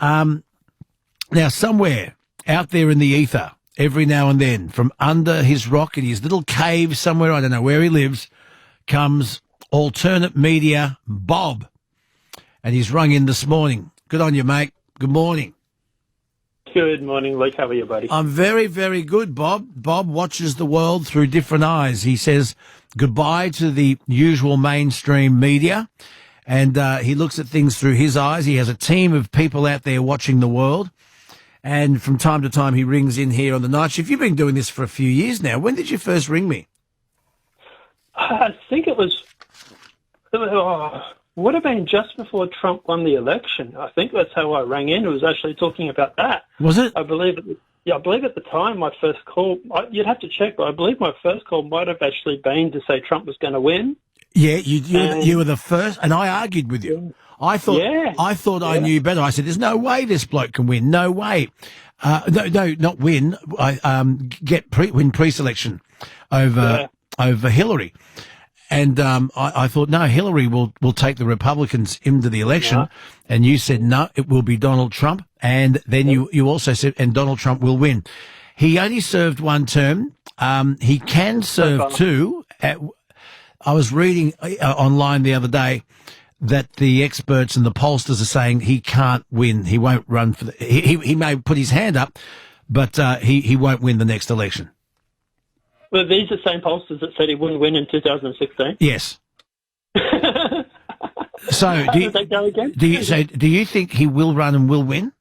Now, somewhere out there in the ether, every now and then, from under his rock in his little cave somewhere, I don't know where he lives, comes alternate media Bob. And he's rung in this morning. Good on you, mate. Good morning. Good morning, Luke. How are you, buddy? I'm very, very good, Bob. Bob watches the world through different eyes. He says goodbye to the usual mainstream media, and he looks at things through his eyes. He has a team of people out there watching the world, and from time to time he rings in here on the night shift. You've been doing this for a few years now. When did you first ring me? I think it was would have been just before Trump won the election. I think that's how I rang in. It was actually talking about that. Was it? I believe at the time my first call, you'd have to check, but I believe my first call might have actually been to say Trump was going to win. Yeah, you were the first, and I argued with you. I thought I knew better. I said, "There's no way this bloke can win. No way. No, not win. Win pre-selection over Hillary." And I thought, no, Hillary will take the Republicans into the election. Yeah. And you said, no, it will be Donald Trump. And then you also said, and Donald Trump will win. He only served one term. He can serve two. I was reading online the other day that the experts and the pollsters are saying he can't win. He won't run for he may put his hand up, but he won't win the next election. Well, these are the same pollsters that said he wouldn't win in 2016. Yes. So do you think he will run and will win?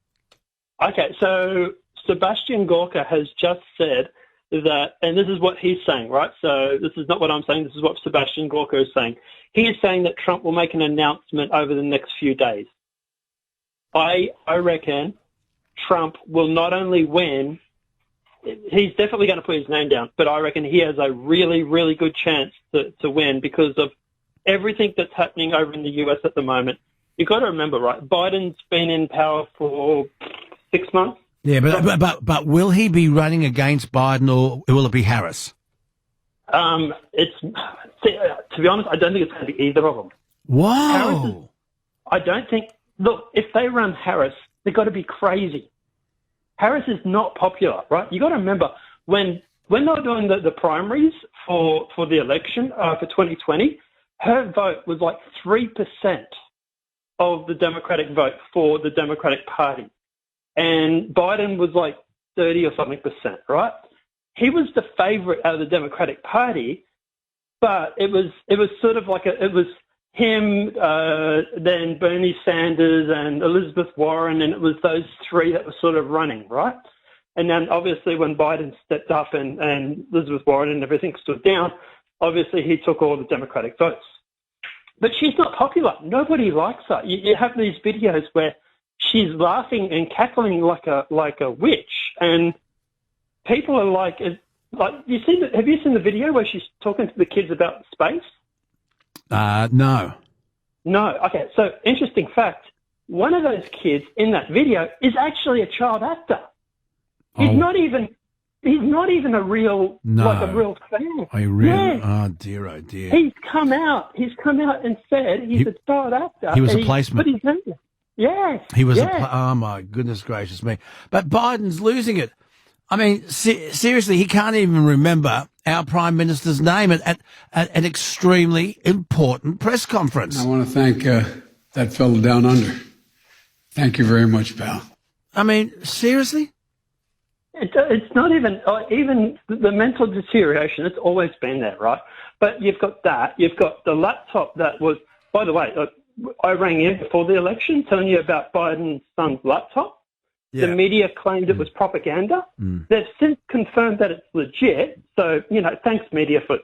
Okay, so Sebastian Gorka has just said that, and this is what he's saying, right? So this is not what I'm saying. This is what Sebastian Gorka is saying. He is saying that Trump will make an announcement over the next few days. I reckon Trump will not only win. He's definitely going to put his name down, but I reckon he has a really, really good chance to win because of everything that's happening over in the US at the moment. You've got to remember, right? Biden's been in power for 6 months. Yeah, but will he be running against Biden or will it be Harris? To be honest, I don't think it's going to be either of them. Whoa! I don't think. Look, if they run Harris, they've got to be crazy. Harris is not popular, right? You got to remember when they were doing the primaries for the election for 2020, her vote was like 3% of the Democratic vote for the Democratic Party, and Biden was like 30 or something %, right? He was the favorite out of the Democratic Party, but it was sort of like it was him, then Bernie Sanders and Elizabeth Warren, and it was those three that were sort of running, right? And then obviously when Biden stepped up and Elizabeth Warren and everything stood down, obviously he took all the Democratic votes. But she's not popular. Nobody likes her. You have these videos where she's laughing and cackling like a witch, and people are like have you seen the video where she's talking to the kids about space? No. No. Okay. So interesting fact. One of those kids in that video is actually a child actor. He's not even a real a real fan. Are you really? Yes. Oh dear, oh dear. He's come out and said he's a child actor. He was a placement. Yes. He was oh my goodness gracious me. But Biden's losing it. I mean, seriously, he can't even remember our Prime Minister's name at an extremely important press conference. I want to thank that fellow down under. Thank you very much, pal. I mean, seriously? It's not even the mental deterioration. It's always been there, right? But you've got that. You've got the laptop that was, by the way, I rang in before the election telling you about Biden's son's laptop. Yeah. The media claimed it was propaganda. Mm. They've since confirmed that it's legit. So, thanks media for,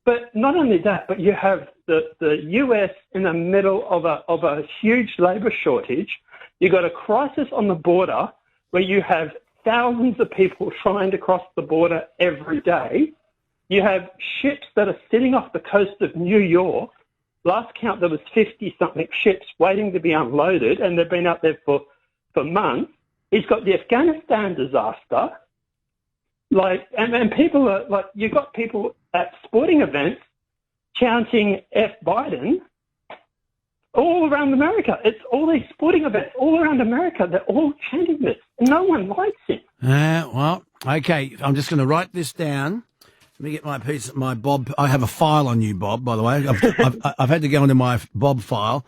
but not only that, but you have the US in the middle of a huge labour shortage. You've got a crisis on the border where you have thousands of people trying to cross the border every day. You have ships that are sitting off the coast of New York. Last count, there was 50-something ships waiting to be unloaded, and they've been out there for months. He's got the Afghanistan disaster. And people are you've got people at sporting events chanting F Biden. all around America. It's all these sporting events all around America. They're all chanting this. No one likes it. Well, okay. I'm just going to write this down. Let me get my Bob. I have a file on you, Bob, by the way. I've had to go into my Bob file.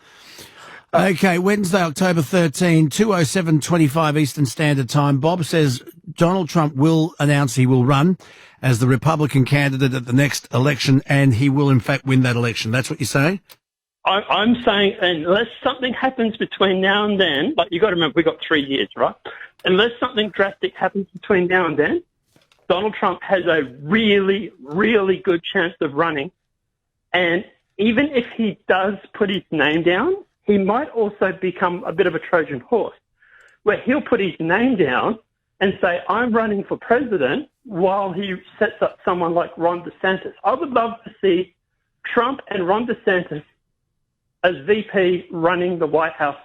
Okay, Wednesday, October 13, 2:07:25 Eastern Standard Time. Bob says Donald Trump will announce he will run as the Republican candidate at the next election, and he will, in fact, win that election. That's what you're saying? I'm saying unless something happens between now and then, like you got to remember, we've got 3 years, right? Unless something drastic happens between now and then, Donald Trump has a really, really good chance of running. And even if he does put his name down, he might also become a bit of a Trojan horse, where he'll put his name down and say, I'm running for president, while he sets up someone like Ron DeSantis. I would love to see Trump and Ron DeSantis as VP running the White House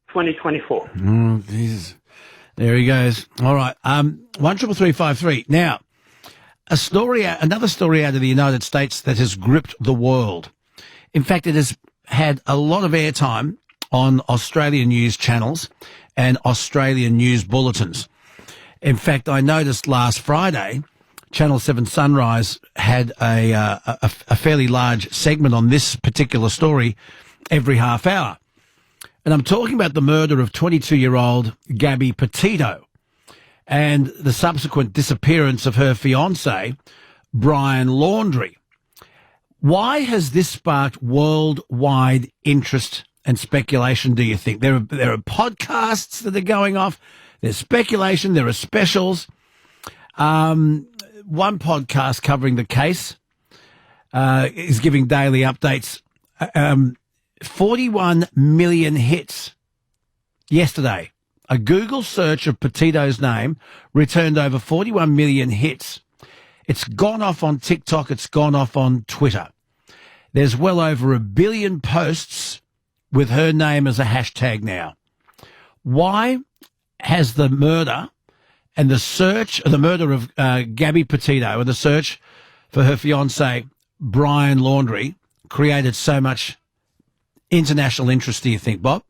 2024. Oh, Jesus. There he goes. All right. 13353. Now, another story out of the United States that has gripped the world. In fact, it has had a lot of airtime on Australian news channels and Australian news bulletins. In fact, I noticed last Friday, Channel 7 Sunrise had a fairly large segment on this particular story every half hour. And I'm talking about the murder of 22-year-old Gabby Petito and the subsequent disappearance of her fiancé, Brian Laundrie. Why has this sparked worldwide interest and speculation, do you think? There are podcasts that are going off. There's speculation. There are specials. One podcast covering the case is giving daily updates. 41 million hits yesterday. A Google search of Petito's name returned over 41 million hits. It's gone off on TikTok. It's gone off on Twitter. There's well over 1 billion posts with her name as a hashtag now. Why has the murder and the murder of Gabby Petito and the search for her fiancé, Brian Laundrie, created so much international interest, do you think, Bob?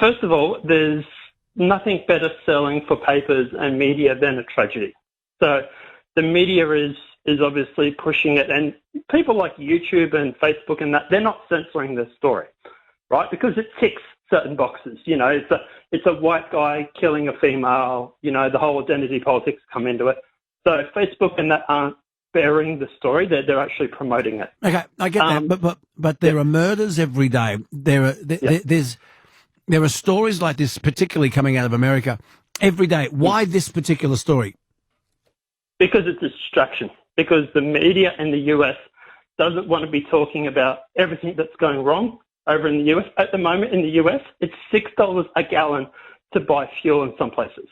First of all, there's nothing better selling for papers and media than a tragedy. So the media is obviously pushing it, and people like YouTube and Facebook and that, they're not censoring the story, right? Because it ticks certain boxes. You know, it's a white guy killing a female, you know, the whole identity politics come into it. So Facebook and that aren't bearing the story, they're actually promoting it. Okay, I get that, but there are murders every day. There are stories like this, particularly coming out of America, every day. Why this particular story? Because it's a distraction. Because the media in the US doesn't want to be talking about everything that's going wrong over in the US. At the moment in the US, it's $6 a gallon to buy fuel in some places.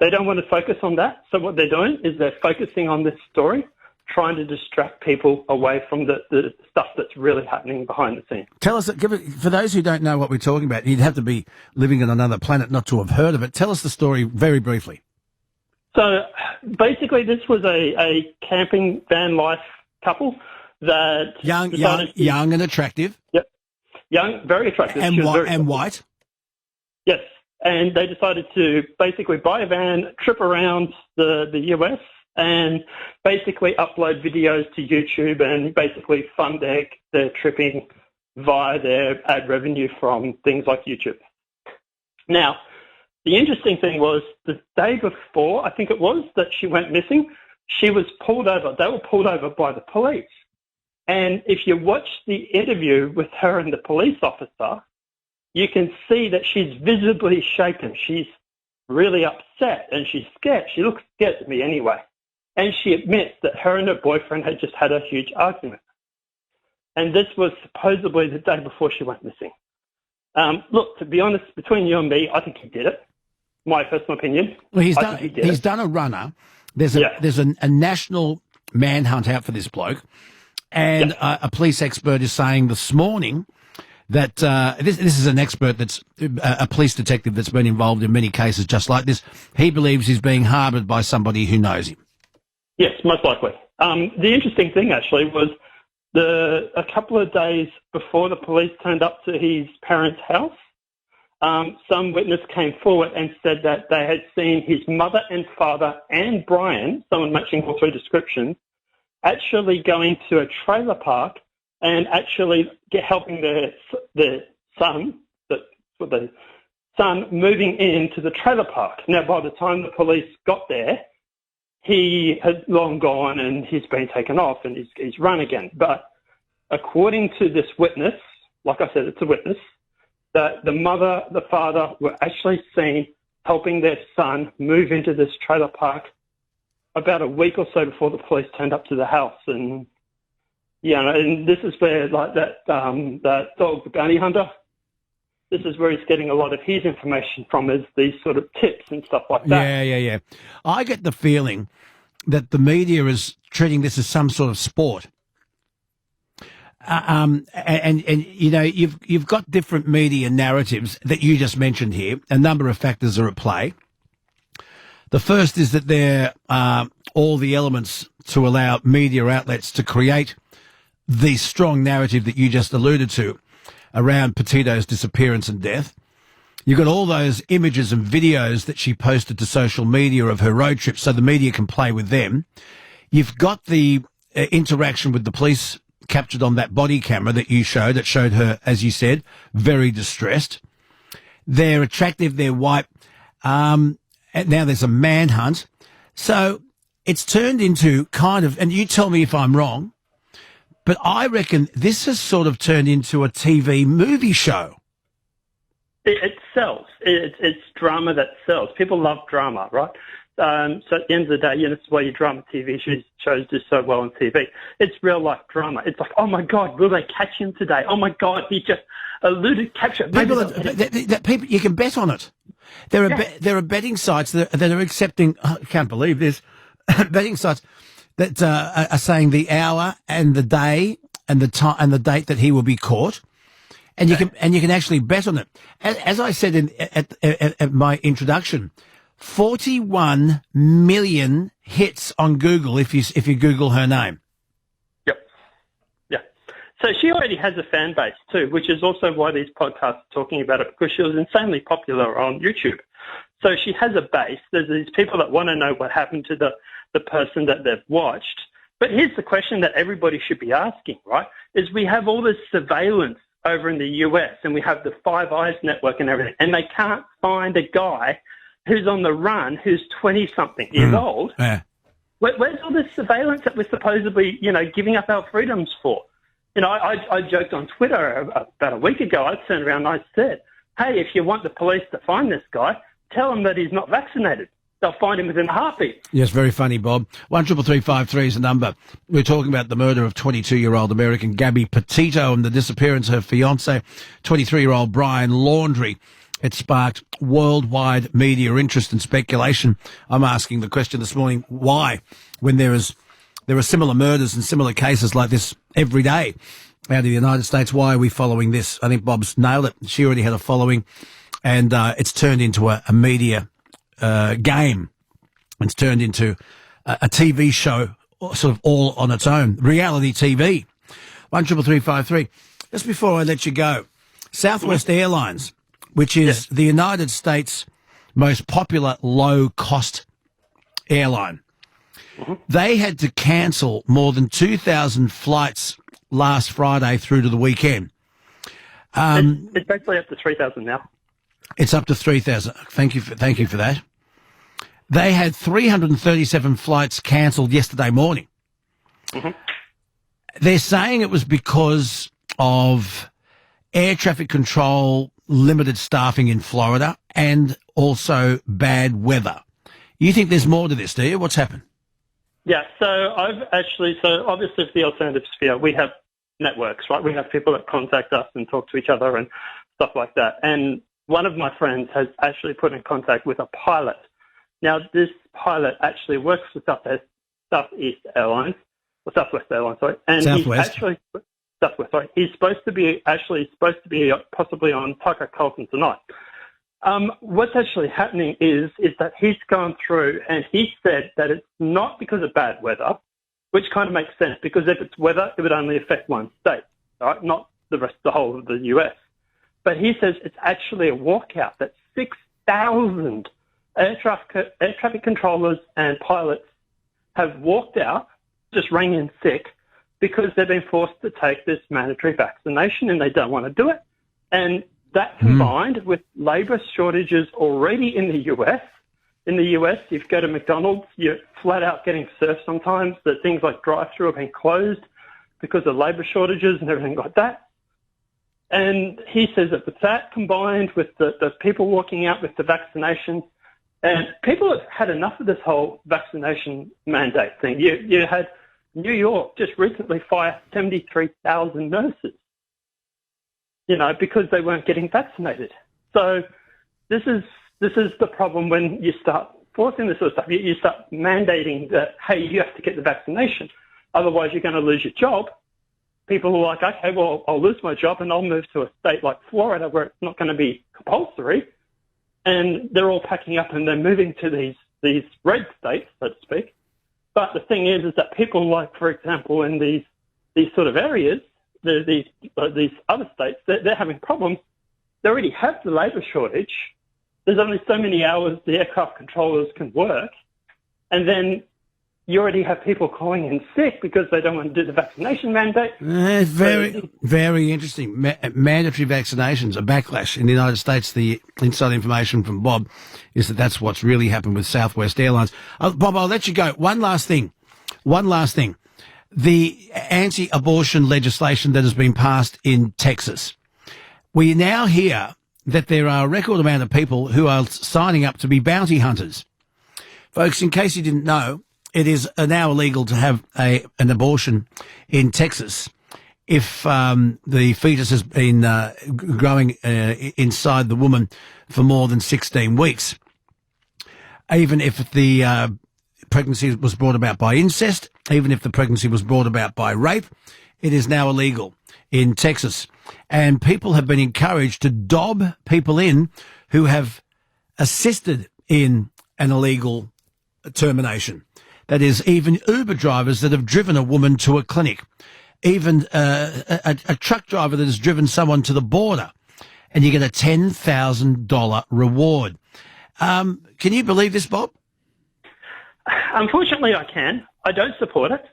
They don't want to focus on that. So what they're doing is they're focusing on this story, trying to distract people away from the stuff that's really happening behind the scenes. Tell us, for those who don't know what we're talking about, you'd have to be living on another planet not to have heard of it. Tell us the story very briefly. So basically this was a camping van life couple that... Young and attractive. Yep. Young, very attractive. And white. Yes. And they decided to basically buy a van, trip around the US, and basically upload videos to YouTube and basically fund their tripping via their ad revenue from things like YouTube. Now, the interesting thing was the day before, I think it was, that she went missing, she was pulled over. They were pulled over by the police. And if you watch the interview with her and the police officer, you can see that she's visibly shaken. She's really upset and she's scared. She looks scared to me anyway. And she admits that her and her boyfriend had just had a huge argument. And this was supposedly the day before she went missing. Look, to be honest, between you and me, I think he did it. My personal opinion. Well, he's done a runner. There's a national manhunt out for this bloke. And a police expert is saying this morning that this is an expert that's a police detective that's been involved in many cases just like this. He believes he's being harboured by somebody who knows him. Yes, most likely. The interesting thing actually was a couple of days before the police turned up to his parents' house, some witness came forward and said that they had seen his mother and father and Brian, someone matching all three descriptions, actually going to a trailer park and actually helping the son moving into the trailer park. Now, by the time the police got there, he had long gone and he's been taken off and he's run again. But according to this witness, like I said, it's a witness, that the mother, the father were actually seen helping their son move into this trailer park about a week or so before the police turned up to the house. And, and this is where, like, that dog, the bounty hunter, this is where he's getting a lot of his information from, is these sort of tips and stuff like that. Yeah. I get the feeling that the media is treating this as some sort of sport. And you've got different media narratives that you just mentioned here. A number of factors are at play. The first is that there are all the elements to allow media outlets to create the strong narrative that you just alluded to around Petito's disappearance and death. You've got all those images and videos that she posted to social media of her road trip, so the media can play with them. You've got the interaction with the police captured on that body camera that you showed, that showed her, as you said, very distressed. They're attractive, they're white. And now there's a manhunt. So it's turned into kind of, and you tell me if I'm wrong, but I reckon this has sort of turned into a TV movie show. It sells. It's drama that sells. People love drama, right? So at the end of the day, that's why your drama TV shows do so well on TV. It's real life drama. It's like, oh my God, will they catch him today? Oh my God, he just eluded capture. People, you can bet on it. There are betting sites that are accepting. I can't believe this. Betting sites that are saying the hour and the day and the time and the date that he will be caught, and you can actually bet on it. As I said at my introduction, 41 million hits on Google if you Google her name. Yep. Yeah. So she already has a fan base too, which is also why these podcasts are talking about it, because she was insanely popular on YouTube. So she has a base. There's these people that want to know what happened to the person that they've watched. But here's the question that everybody should be asking, right, is we have all this surveillance over in the US and we have the Five Eyes network and everything, and they can't find a guy who's on the run who's 20-something years old. Yeah. Where's all this surveillance that we're supposedly, giving up our freedoms for? I joked on Twitter about a week ago. I turned around and I said, hey, if you want the police to find this guy, tell him that he's not vaccinated. They'll find him within a heartbeat. Yes, very funny, Bob. 133353 is the number. We're talking about the murder of 22-year-old American Gabby Petito and the disappearance of her fiancé, 23-year-old Brian Laundrie. It sparked worldwide media interest and speculation. I'm asking the question this morning, why? When there are similar murders and similar cases like this every day out of the United States, why are we following this? I think Bob's nailed it. She already had a following, and it's turned into a media game. It's turned into a TV show, sort of all on its own. Reality TV. 133353. Just before I let you go, Southwest Airlines, which is the United States' most popular low-cost airline. They had to cancel more than 2,000 flights last Friday through to the weekend. It's actually up to 3,000 now. It's up to 3,000. Thank you for that. They had 337 flights cancelled yesterday morning. Mm-hmm. They're saying it was because of air traffic control, limited staffing in Florida, and also bad weather. You think there's more to this, do you? What's happened? Yeah, so obviously for the alternative sphere, we have networks, right? We have people that contact us and talk to each other and stuff like that. And one of my friends has actually put in contact with a pilot. Now, this pilot actually works for Southwest Airlines, sorry. And Southwest. He's supposed to be possibly on Tucker Carlson tonight. What's actually happening is that he's gone through and he said that it's not because of bad weather, which kind of makes sense because if it's weather, it would only affect one state, right? Not the whole of the US. But he says it's actually a walkout that 6,000 air traffic controllers and pilots have walked out, just rang in sick, because they've been forced to take this mandatory vaccination and they don't want to do it. And that combined with labour shortages already in the US. In the US, if you go to McDonald's, you're flat out getting served sometimes that things like drive-through have been closed because of labour shortages and everything like that. And he says that with that combined with the people walking out with the vaccinations, and people have had enough of this whole vaccination mandate thing. You had New York just recently fire 73,000 nurses, because they weren't getting vaccinated. So this is the problem when you start forcing this sort of stuff. You start mandating that, hey, you have to get the vaccination, otherwise you're going to lose your job. People are like, okay, well, I'll lose my job and I'll move to a state like Florida where it's not going to be compulsory. And they're all packing up and they're moving to these red states, so to speak. But the thing is that people like, for example, in these sort of areas, these other states, they're having problems. They already have the labour shortage. There's only so many hours the aircraft controllers can work. And then you already have people calling in sick because they don't want to do the vaccination mandate. It's very, very interesting. Mandatory vaccinations, a backlash in the United States. The inside information from Bob is that that's what's really happened with Southwest Airlines. Bob, I'll let you go. One last thing. The anti-abortion legislation that has been passed in Texas. We now hear that there are a record amount of people who are signing up to be bounty hunters. Folks, in case you didn't know, it is now illegal to have an abortion in Texas if the fetus has been growing inside the woman for more than 16 weeks. Even if the pregnancy was brought about by incest, even if the pregnancy was brought about by rape, it is now illegal in Texas. And people have been encouraged to dob people in who have assisted in an illegal termination. That is, even Uber drivers that have driven a woman to a clinic, even a truck driver that has driven someone to the border, and you get a $10,000 reward. Can you believe this, Bob? Unfortunately, I can. I don't support it.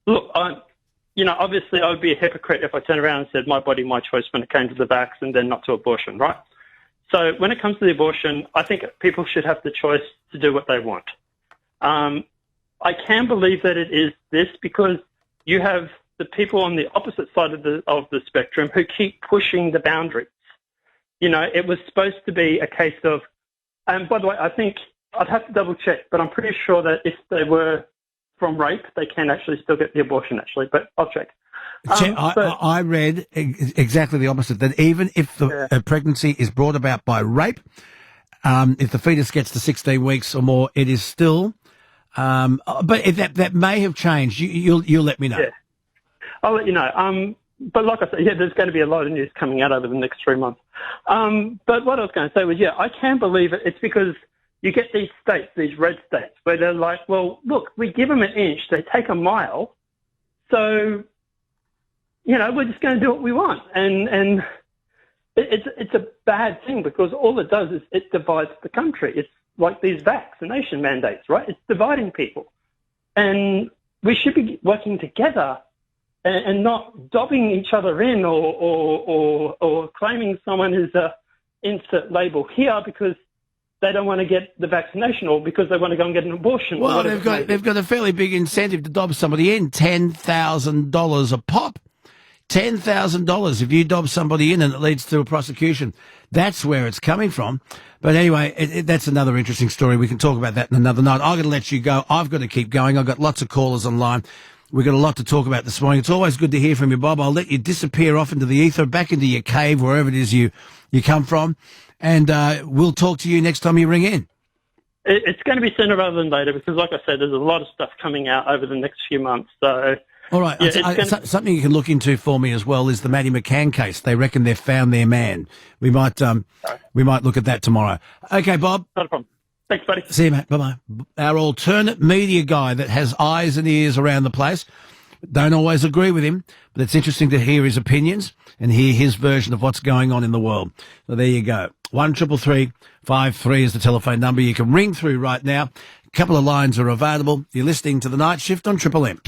Look, obviously I would be a hypocrite if I turned around and said my body, my choice when it came to the vax and then not to abortion, right? So when it comes to the abortion, I think people should have the choice to do what they want. I can believe that it is this because you have the people on the opposite side of the spectrum who keep pushing the boundaries. It was supposed to be a case of, and by the way, I think I'd have to double check, but I'm pretty sure that if they were from rape, they can actually still get the abortion, actually, but I'll check. I read exactly the opposite, that even if the pregnancy is brought about by rape, if the fetus gets to 16 weeks or more, it is still... but that may have changed. You'll let me know. Yeah. I'll let you know. But like I said, there's going to be a lot of news coming out over the next 3 months. But what I was going to say was, I can believe it. It's because you get these states, these red states, where they're like, well, look, we give them an inch, they take a mile. So, we're just going to do what we want. And it's a bad thing because all it does is it divides the country. It's like these vaccination mandates, right? It's dividing people. And we should be working together and not dobbing each other in or claiming someone is a insert label here because they don't want to get the vaccination or because they want to go and get an abortion. Well, they've got a fairly big incentive to dob somebody in, $10,000 a pop. $10,000 if you dob somebody in and it leads to a prosecution. That's where it's coming from. But anyway, that's another interesting story. We can talk about that in another night. I've got to let you go. I've got to keep going. I've got lots of callers online. We've got a lot to talk about this morning. It's always good to hear from you, Bob. I'll let you disappear off into the ether, back into your cave, wherever it is you come from. And we'll talk to you next time you ring in. It's going to be sooner rather than later because, like I said, there's a lot of stuff coming out over the next few months. So... All right. Something you can look into for me as well is the Maddie McCann case. They reckon they've found their man. We might look at that tomorrow. Okay, Bob. Not a problem. Thanks, buddy. See you, mate. Bye-bye. Our alternate media guy that has eyes and ears around the place. Don't always agree with him, but it's interesting to hear his opinions and hear his version of what's going on in the world. So there you go. 133353 is the telephone number. You can ring through right now. A couple of lines are available. You're listening to The Night Shift on Triple M.